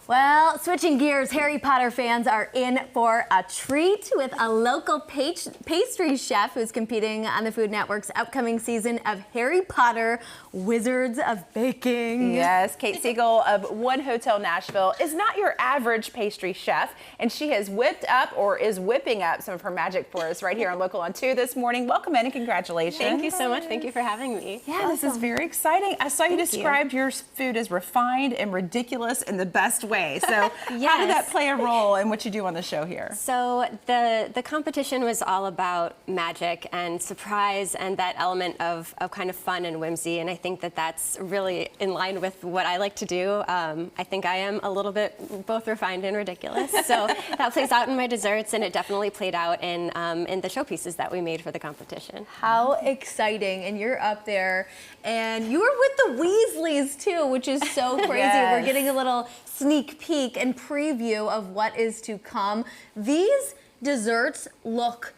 Well, switching gears, Harry Potter fans are in for a treat with a local pastry chef who's competing on the Food Network's upcoming season of Harry Potter Wizards of Baking. Yes, Kate Seagull of Hotel Nashville is not your average pastry chef, and she has whipped up or is whipping up some of her magic for us right here on Local on 2 this morning. Welcome in and congratulations. Thank you so much. Thank you for having me. Yeah, awesome. This is very exciting. I saw you described your food as refined and ridiculous in the best way. So how did that play a role in what you do on the show here? So the competition was all about magic and surprise and that element of kind of fun and whimsy, and I think that that's really in line with what I like to do. I think I am a little bit both refined and ridiculous, so that plays out in my desserts, and it definitely played out in the showpieces that we made for the competition. How exciting, and you're up there, and you were with the Weasleys too, which is so crazy. Yes. We're getting a little sneak peek and preview of what is to come. These desserts look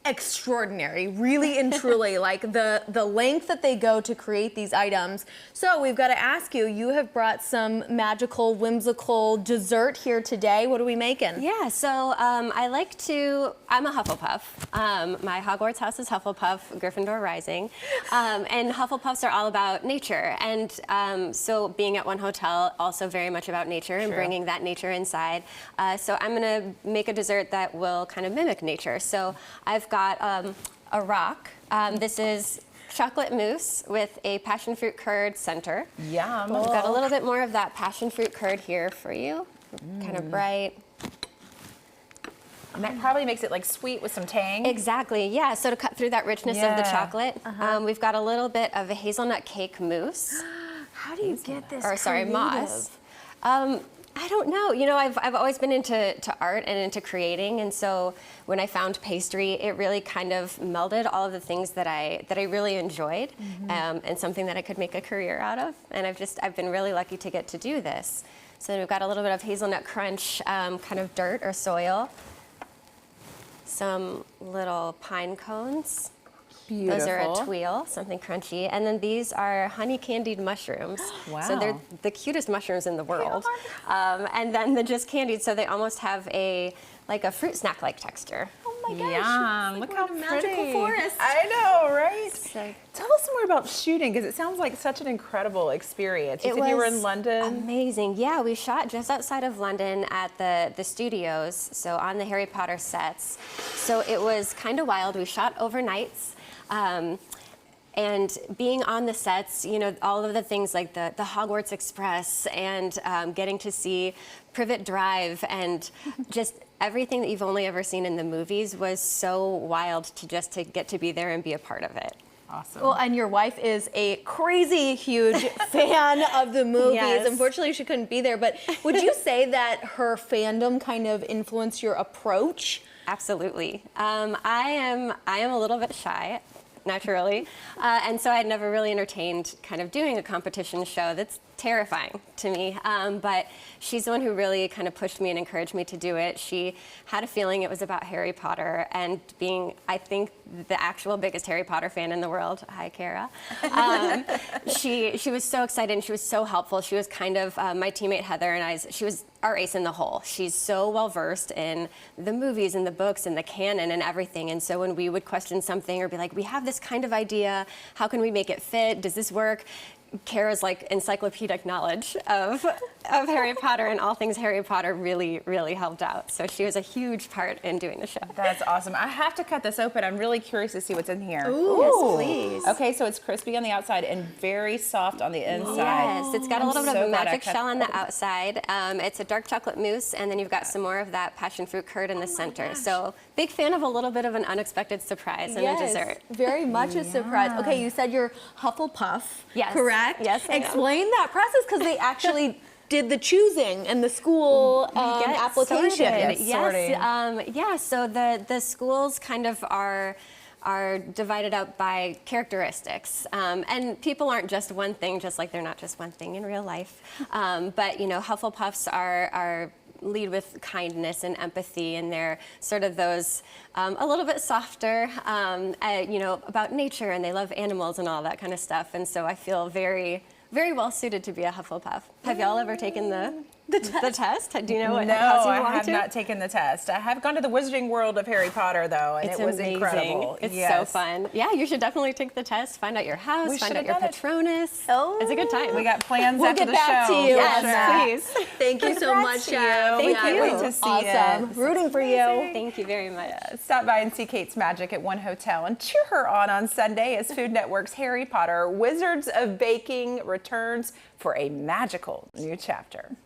extraordinary, really and truly, like the length that they go to create these items. So we've got to ask you, you have brought some magical, whimsical dessert here today. What are we making? Yeah, so I'm a Hufflepuff. My Hogwarts house is Hufflepuff, Gryffindor Rising. And Hufflepuffs are all about nature. And so being at one hotel, also very much about nature and bringing that nature inside. So I'm gonna make a dessert that will kind of mimic nature. So I've got a rock. This is chocolate mousse with a passion fruit curd center. Yum. I've got a little bit more of that passion fruit curd here for you. Kind of bright. And that probably makes it like sweet with some tang. Exactly, yeah. So to cut through that richness of the chocolate, we've got a little bit of a hazelnut cake mousse. How do you get this Mauve. I don't know. You know, I've always been into art and into creating, and so when I found pastry, it really kind of melded all of the things that I really enjoyed, and something that I could make a career out of. And I've been really lucky to get to do this. So we've got a little bit of hazelnut crunch, kind of dirt or soil, some little pine cones. Beautiful. Those are a tweel, something crunchy. And then these are honey candied mushrooms. Wow. So they're the cutest mushrooms in the world. And then they're just candied, so they almost have like a fruit snack-like texture. Oh my gosh. Yum. Look how a pretty. magical forest. I know, right? So, tell us more about shooting, because it sounds like such an incredible experience. You said you were in London. Amazing. Yeah, we shot just outside of London at the studios, so on the Harry Potter sets. So it was kind of wild. We shot overnights. And being on the sets, you know, all of the things like the Hogwarts Express and getting to see Privet Drive and just everything that you've only ever seen in the movies was so wild to get to be there and be a part of it. Awesome. Well, and your wife is a crazy huge fan of the movies. Yes. Unfortunately, she couldn't be there, but would you say that her fandom kind of influenced your approach? Absolutely. I am a little bit shy, naturally, and so I'd never really entertained kind of doing a competition show. That's terrifying to me, but she's the one who really kind of pushed me and encouraged me to do it. She had a feeling it was about Harry Potter, and being, I think, the actual biggest Harry Potter fan in the world, hi Kara, she was so excited and she was so helpful. She was kind of my teammate Heather and I's, she was our ace in the hole. She's so well versed in the movies and the books and the canon and everything, and so when we would question something or be like, we have this kind of idea, how can we make it fit, does this work? Kara's like encyclopedic knowledge of Harry Potter and all things Harry Potter really, really helped out. So she was a huge part in doing the show. That's awesome. I have to cut this open. I'm really curious to see what's in here. Ooh. Yes, please. Okay, so it's crispy on the outside and very soft on the inside. Yes, it's got a little bit of a magic shell on the open. outside. It's a dark chocolate mousse, and then you've got some more of that passion fruit curd in the center. So big fan of a little bit of an unexpected surprise in a dessert. Very much a surprise. Okay, you said you're Hufflepuff, correct? Yes, I am. Explain that process, because they actually did the choosing and the school application. Yes, so the schools kind of are divided up by characteristics, and people aren't just one thing, just like they're not just one thing in real life. But you know, Hufflepuffs are lead with kindness and empathy, and they're sort of those a little bit softer, you know, about nature, and they love animals and all that kind of stuff. And so I feel very, very well suited to be a Hufflepuff. Have y'all ever taken the The test? Do you know what No, house you I belong have to? not taken the test. I have gone to the Wizarding World of Harry Potter, though, and It's it was amazing. incredible. It's so Yes. fun. Yeah, you should definitely take the test, find out your house, We find should out your have done it. Patronus. Oh. It's a good time. We got plans We'll after get the back show. to you Yes, on that. please. Thank you so much, Congrats to you. Chef. We Thank can't you. wait to see Awesome. it. Rooting for you. Thank you very much. Stop by and see Kate's magic at One Hotel and cheer her on Sunday as Food Network's Harry Potter Wizards of Baking returns for a magical new chapter.